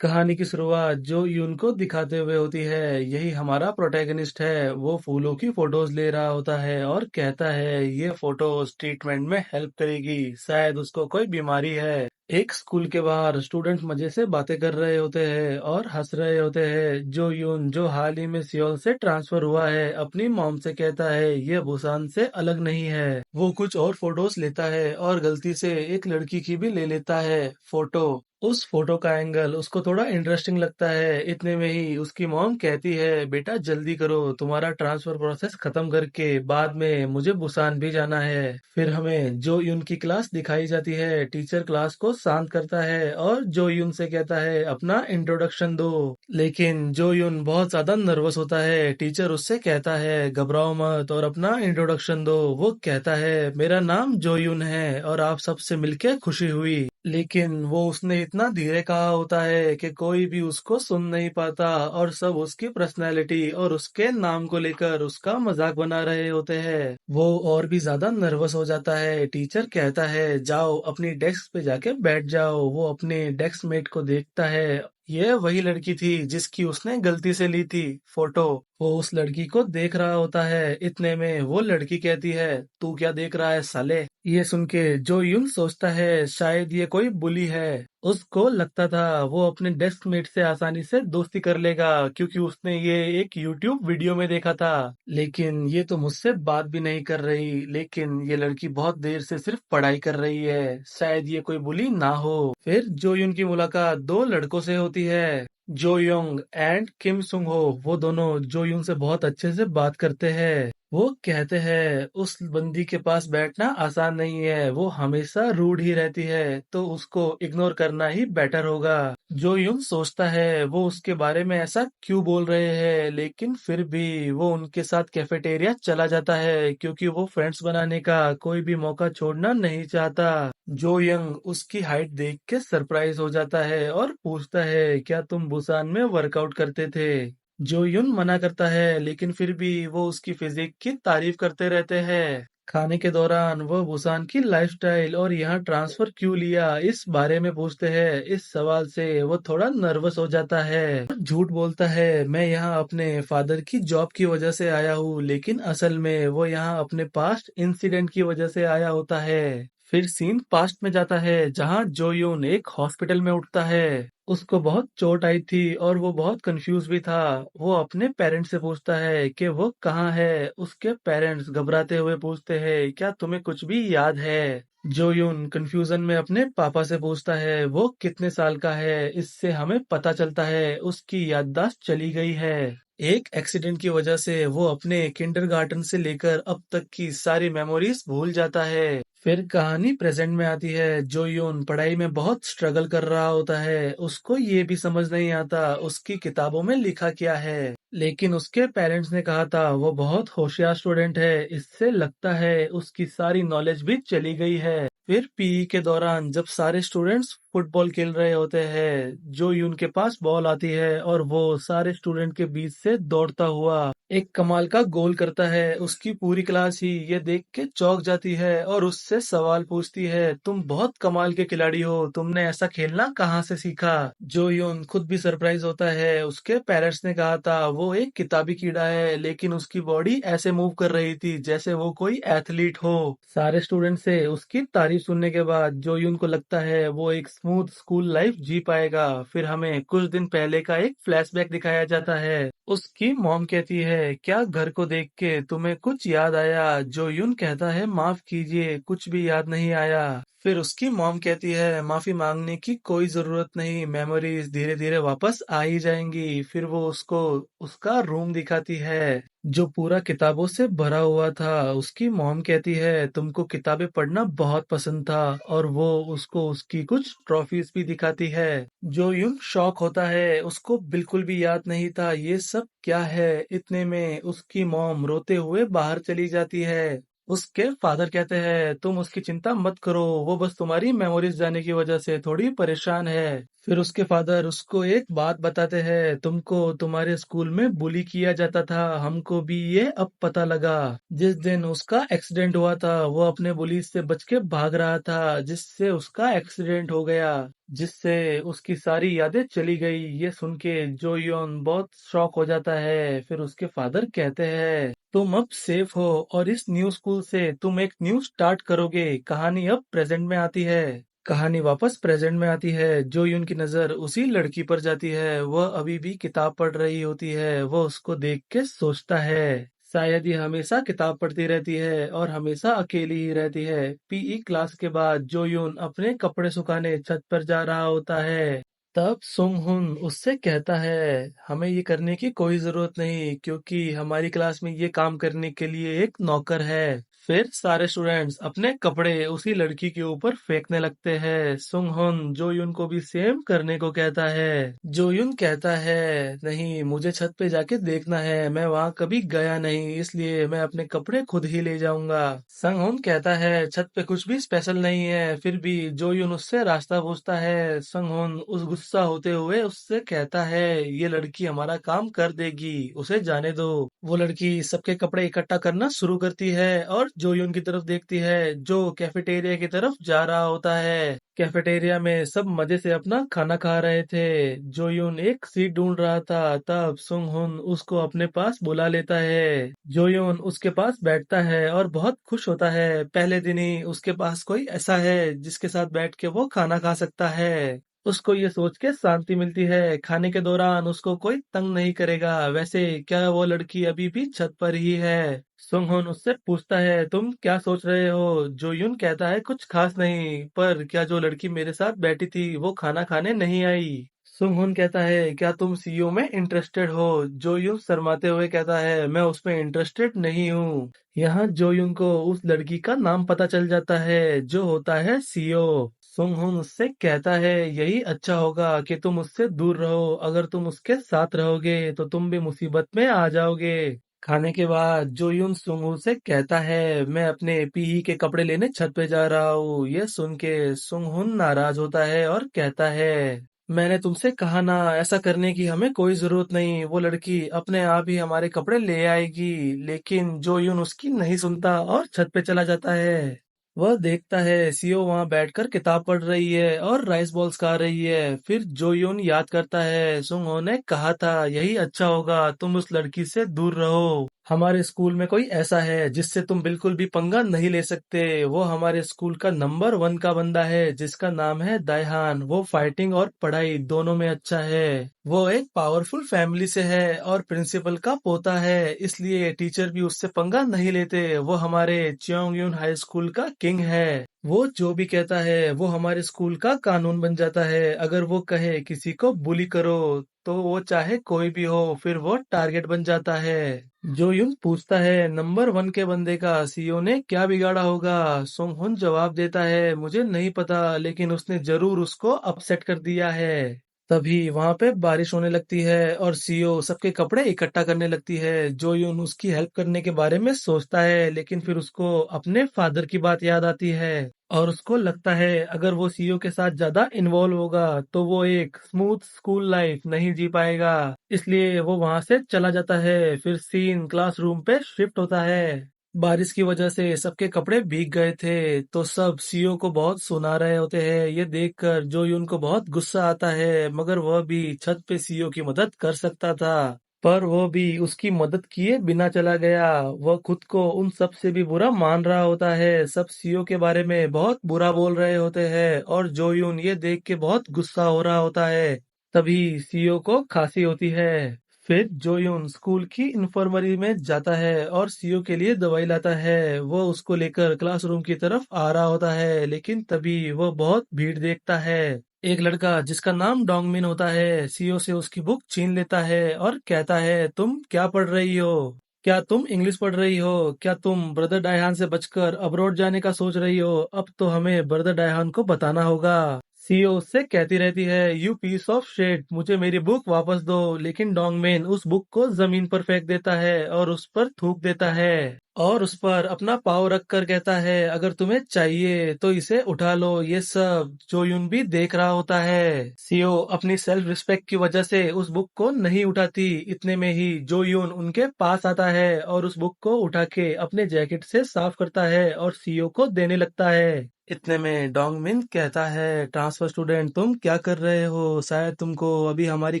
कहानी की शुरुआत जो यून को दिखाते हुए होती है। यही हमारा प्रोटैगनिस्ट है। वो फूलों की फोटोज ले रहा होता है और कहता है ये फोटोज ट्रीटमेंट में हेल्प करेगी, शायद उसको कोई बीमारी है। एक स्कूल के बाहर स्टूडेंट मजे से बातें कर रहे होते हैं और हंस रहे होते हैं। जो यून जो हाल ही में सियोल से ट्रांसफर हुआ है, अपनी मॉम से कहता है ये बुसान से अलग नहीं है। वो कुछ और फोटोज लेता है और गलती से एक लड़की की भी ले लेता है फोटो। उस फोटो का एंगल उसको थोड़ा इंटरेस्टिंग लगता है। इतने में ही उसकी मॉम कहती है बेटा जल्दी करो, तुम्हारा ट्रांसफर प्रोसेस खत्म करके बाद में मुझे बुसान भी जाना है। फिर हमें जो यून की क्लास दिखाई जाती है। टीचर क्लास को शांत करता है और जो यून से कहता है अपना इंट्रोडक्शन दो। लेकिन जो यून बहुत ज्यादा नर्वस होता है। टीचर उससे कहता है घबराओ मत और अपना इंट्रोडक्शन दो। वो कहता है मेरा नाम जो यून है और आप सबसे मिलके खुशी हुई। लेकिन वो उसने इतना धीरे कहा होता है कि कोई भी उसको सुन नहीं पाता और सब उसकी पर्सनैलिटी और उसके नाम को लेकर उसका मजाक बना रहे होते हैं। वो और भी ज्यादा नर्वस हो जाता है। टीचर कहता है जाओ अपनी डेस्क पे जाके बैठ जाओ। वो अपने डेस्क मेट को देखता है। ये वही लड़की थी जिसकी उसने गलती से ली थी फोटो। वो उस लड़की को देख रहा होता है। इतने में वो लड़की कहती है तू क्या देख रहा है साले। ये सुन के जो यून सोचता है शायद ये कोई बुली है। उसको लगता था वो अपने डेस्क मेट से आसानी से दोस्ती कर लेगा क्योंकि उसने ये एक यूट्यूब वीडियो में देखा था। लेकिन ये तो मुझसे बात भी नहीं कर रही। लेकिन ये लड़की बहुत देर से सिर्फ पढ़ाई कर रही है, शायद ये कोई बुली ना हो। फिर जो यून की मुलाकात दो लड़कों से होती है। जो योंग एंड किम सुंग हो। वो दोनों जो यून से बहुत अच्छे से बात करते हैं। वो कहते हैं उस बंदी के पास बैठना आसान नहीं है, वो हमेशा रूड ही रहती है, तो उसको इग्नोर करना ही बेटर होगा। जो यूं सोचता है वो उसके बारे में ऐसा क्यों बोल रहे हैं, लेकिन फिर भी वो उनके साथ कैफेटेरिया चला जाता है क्योंकि वो फ्रेंड्स बनाने का कोई भी मौका छोड़ना नहीं चाहता। जो यंग उसकी हाइट देख के सरप्राइज हो जाता है और पूछता है क्या तुम बुसान में वर्कआउट करते थे। जो यून मना करता है लेकिन फिर भी वो उसकी फिजिक की तारीफ करते रहते हैं। खाने के दौरान वो बुसान की लाइफस्टाइल और यहाँ ट्रांसफर क्यों लिया इस बारे में पूछते हैं। इस सवाल से वो थोड़ा नर्वस हो जाता है। झूठ बोलता है मैं यहाँ अपने फादर की जॉब की वजह से आया हूँ, लेकिन असल में वो यहाँ अपने पास्ट इंसिडेंट की वजह से आया होता है। फिर सीन पास्ट में जाता है जहाँ जो यून एक हॉस्पिटल में उठता है। उसको बहुत चोट आई थी और वो बहुत कंफ्यूज भी था। वो अपने पेरेंट्स से पूछता है कि वो कहाँ है। उसके पेरेंट्स घबराते हुए पूछते हैं क्या तुम्हें कुछ भी याद है। जो यून कंफ्यूजन में अपने पापा से पूछता है वो कितने साल का है। इससे हमें पता चलता है उसकी याददाश्त चली गई है। एक एक्सीडेंट की वजह से वो अपने किंडरगार्टन से लेकर अब तक की सारी मेमोरीज भूल जाता है। फिर कहानी प्रेजेंट में आती है। जो यून पढ़ाई में बहुत स्ट्रगल कर रहा होता है। उसको ये भी समझ नहीं आता उसकी किताबों में लिखा क्या है, लेकिन उसके पेरेंट्स ने कहा था वो बहुत होशियार स्टूडेंट है। इससे लगता है उसकी सारी नॉलेज भी चली गई है। फिर पीई के दौरान जब सारे स्टूडेंट्स फुटबॉल खेल रहे होते हैं, जो यून के पास बॉल आती है और वो सारे स्टूडेंट के बीच से दौड़ता हुआ एक कमाल का गोल करता है। उसकी पूरी क्लास ही ये देख के चौंक जाती है और उससे सवाल पूछती है तुम बहुत कमाल के खिलाड़ी हो, तुमने ऐसा खेलना कहाँ से सीखा। जो यून खुद भी सरप्राइज होता है। उसके पेरेंट्स ने कहा था वो एक किताबी कीड़ा है, लेकिन उसकी बॉडी ऐसे मूव कर रही थी जैसे वो कोई एथलीट हो। सारे स्टूडेंट से उसकी तारीफ सुनने के बाद जो यून को लगता है वो एक स्मूथ स्कूल लाइफ जी पाएगा। फिर हमें कुछ दिन पहले का एक फ्लैशबैक दिखाया जाता है। उसकी मॉम कहती है क्या घर को देख के तुम्हें कुछ याद आया। जो यून कहता है माफ कीजिए कुछ भी याद नहीं आया। फिर उसकी मॉम कहती है माफी मांगने की कोई जरूरत नहीं, मेमोरीज धीरे धीरे वापस आ ही जाएंगी। फिर वो उसको उसका रूम दिखाती है जो पूरा किताबों से भरा हुआ था। उसकी मॉम कहती है तुमको किताबें पढ़ना बहुत पसंद था और वो उसको उसकी कुछ ट्रॉफीज भी दिखाती है। जो यूं शॉक होता है, उसको बिल्कुल भी याद नहीं था ये सब क्या है। इतने में उसकी मॉम रोते हुए बाहर चली जाती है। उसके फादर कहते हैं तुम उसकी चिंता मत करो, वो बस तुम्हारी मेमोरीज जाने की वजह से थोड़ी परेशान है। फिर उसके फादर उसको एक बात बताते हैं, तुमको तुम्हारे स्कूल में बुली किया जाता था, हमको भी ये अब पता लगा। जिस दिन उसका एक्सीडेंट हुआ था वो अपने बुली से बच के भाग रहा था, जिससे उसका एक्सीडेंट हो गया, जिससे उसकी सारी यादें चली गई। ये सुन के जो योन बहुत शॉक हो जाता है। फिर उसके फादर कहते हैं तुम अब सेफ हो और इस न्यू स्कूल से तुम एक न्यू स्टार्ट करोगे। कहानी अब प्रेजेंट में आती है। कहानी वापस प्रेजेंट में आती है। जो यून की नजर उसी लड़की पर जाती है। वह अभी भी किताब पढ़ रही होती है। वह उसको देख के सोचता है शायद ये हमेशा किताब पढ़ती रहती है और हमेशा अकेली ही रहती है। पीई क्लास के बाद जो यून अपने कपड़े सुखाने छत पर जा रहा होता है। तब सुंग हुन उससे कहता है हमें ये करने की कोई जरूरत नहीं, क्योंकि हमारी क्लास में ये काम करने के लिए एक नौकर है। फिर सारे स्टूडेंट्स अपने कपड़े उसी लड़की के ऊपर फेंकने लगते हैं। सुंग हुन जो युन को भी सेम करने को कहता है। जो युन कहता है नहीं, मुझे छत पे जाके देखना है, मैं वहां कभी गया नहीं, इसलिए मैं अपने कपड़े खुद ही ले जाऊंगा। संग हुन कहता है छत पे कुछ भी स्पेशल नहीं है। फिर भी जो युन उससे रास्ता पूछता है। संग हुन उस गुस्सा होते हुए उससे कहता है ये लड़की हमारा काम कर देगी, उसे जाने दो। वो लड़की सबके कपड़े इकट्ठा करना शुरू करती है और जोयून की तरफ देखती है जो कैफेटेरिया की तरफ जा रहा होता है। कैफेटेरिया में सब मजे से अपना खाना खा रहे थे। जोयून एक सीट ढूंढ रहा था। तब सुंग हुन उसको अपने पास बुला लेता है। जोयून उसके पास बैठता है और बहुत खुश होता है। पहले दिन ही उसके पास कोई ऐसा है जिसके साथ बैठ के वो खाना खा सकता है। उसको ये सोच के शांति मिलती है, खाने के दौरान उसको कोई तंग नहीं करेगा। वैसे क्या वो लड़की अभी भी छत पर ही है? सुंगहोन उससे पूछता है तुम क्या सोच रहे हो? जो यून कहता है कुछ खास नहीं, पर क्या जो लड़की मेरे साथ बैठी थी वो खाना खाने नहीं आई? सुंगहोन कहता है क्या तुम सीईओ में इंटरेस्टेड हो? जो यून शर्माते हुए कहता है मैं उसमें इंटरेस्टेड नहीं हूँ। यहाँ जो यून को उस लड़की का नाम पता चल जाता है जो होता है सीईओ। सुंग हुन उससे कहता है यही अच्छा होगा कि तुम उससे दूर रहो, अगर तुम उसके साथ रहोगे तो तुम भी मुसीबत में आ जाओगे। खाने के बाद जो यून सुंग से कहता है मैं अपने पीई के कपड़े लेने छत पे जा रहा हूँ। ये सुन के सुंग हुन नाराज होता है और कहता है मैंने तुमसे कहा ना, ऐसा करने की हमें कोई जरूरत नहीं, वो लड़की अपने आप ही हमारे कपड़े ले आएगी। लेकिन जो यून उसकी नहीं सुनता और छत पे चला जाता है। वह देखता है सीओ वहां बैठकर किताब पढ़ रही है और राइस बॉल्स खा रही है। फिर जो यून याद करता है सुंग हो ने कहा था यही अच्छा होगा, तुम उस लड़की से दूर रहो। हमारे स्कूल में कोई ऐसा है जिससे तुम बिल्कुल भी पंगा नहीं ले सकते। वो हमारे स्कूल का नंबर 1 का बंदा है जिसका नाम है दायहान। वो फाइटिंग और पढ़ाई दोनों में अच्छा है। वो एक पावरफुल फैमिली से है और प्रिंसिपल का पोता है, इसलिए टीचर भी उससे पंगा नहीं लेते। वो हमारे चियोंग यून हाई स्कूल का किंग है। वो जो भी कहता है वो हमारे स्कूल का कानून बन जाता है। अगर वो कहे किसी को बुली करो तो वो चाहे कोई भी हो फिर वो टारगेट बन जाता है। जो यून पूछता है नंबर 1 के बंदे का सीईओ ने क्या बिगाड़ा होगा? सोंग हुन जवाब देता है मुझे नहीं पता, लेकिन उसने जरूर उसको अपसेट कर दिया है। तभी वहां पे बारिश होने लगती है और सीईओ सबके कपड़े इकट्ठा करने लगती है। जो यून उसकी हेल्प करने के बारे में सोचता है, लेकिन फिर उसको अपने फादर की बात याद आती है और उसको लगता है अगर वो सीईओ के साथ ज्यादा इन्वॉल्व होगा तो वो एक स्मूथ स्कूल लाइफ नहीं जी पाएगा। इसलिए वो वहां से चला जाता है। फिर सीन क्लासरूम पे शिफ्ट होता है। बारिश की वजह से सबके कपड़े भीग गए थे तो सब सीईओ को बहुत सुना रहे होते हैं। ये देखकर जो यून को बहुत गुस्सा आता है, मगर वह भी छत पे सीईओ की मदद कर सकता था, पर वो भी उसकी मदद किए बिना चला गया। वह खुद को उन सब से भी बुरा मान रहा होता है। सब सीईओ के बारे में बहुत बुरा बोल रहे होते हैं और जो यून ये देख के बहुत गुस्सा हो रहा होता है। तभी सीईओ को खांसी होती है। फिर जोयून स्कूल की इन्फर्मरी में जाता है और सीओ के लिए दवाई लाता है। वो उसको लेकर क्लासरूम की तरफ आ रहा होता है, लेकिन तभी वो बहुत भीड़ देखता है। एक लड़का जिसका नाम डोंगमिन होता है सीओ से उसकी बुक छीन लेता है और कहता है तुम क्या पढ़ रही हो? क्या तुम इंग्लिश पढ़ रही हो? क्या तुम ब्रदर डायहान से बचकर अब्रॉड जाने का सोच रही हो? अब तो हमें ब्रदर डायहान को बताना होगा। सीईओ उससे कहती रहती है यू पीस ऑफ शेट, मुझे मेरी बुक वापस दो। लेकिन डोंगमेन उस बुक को जमीन पर फेंक देता है और उस पर थूक देता है। और उस पर अपना पाँव रख कर कहता है, अगर तुम्हें चाहिए तो इसे उठा लो। ये सब जो यून भी देख रहा होता है। सीओ अपनी सेल्फ रिस्पेक्ट की वजह से उस बुक को नहीं उठाती। इतने में ही जो यून उनके पास आता है और उस बुक को उठा के अपने जैकेट से साफ करता है और सीओ को देने लगता है। इतने में डोंग मिन कहता है, ट्रांसफर स्टूडेंट तुम क्या कर रहे हो? शायद तुमको अभी हमारी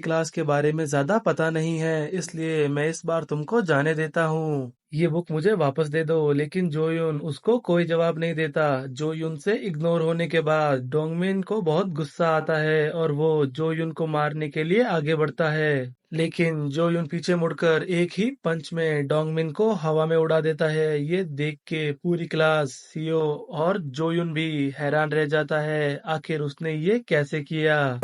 क्लास के बारे में ज्यादा पता नहीं है, इसलिए मैं इस बार तुमको जाने देता हूँ। ये बुक मुझे वापस दे दो। लेकिन जो यून उसको कोई जवाब नहीं देता। जो यून से इग्नोर होने के बाद डोंगमिन को बहुत गुस्सा आता है और वो जो यून को मारने के लिए आगे बढ़ता है। लेकिन जो यून पीछे मुड़कर एक ही पंच में डोंगमिन को हवा में उड़ा देता है। ये देख के पूरी क्लास, सीओ और जो यून भी हैरान रह जाता है, आखिर उसने ये कैसे किया।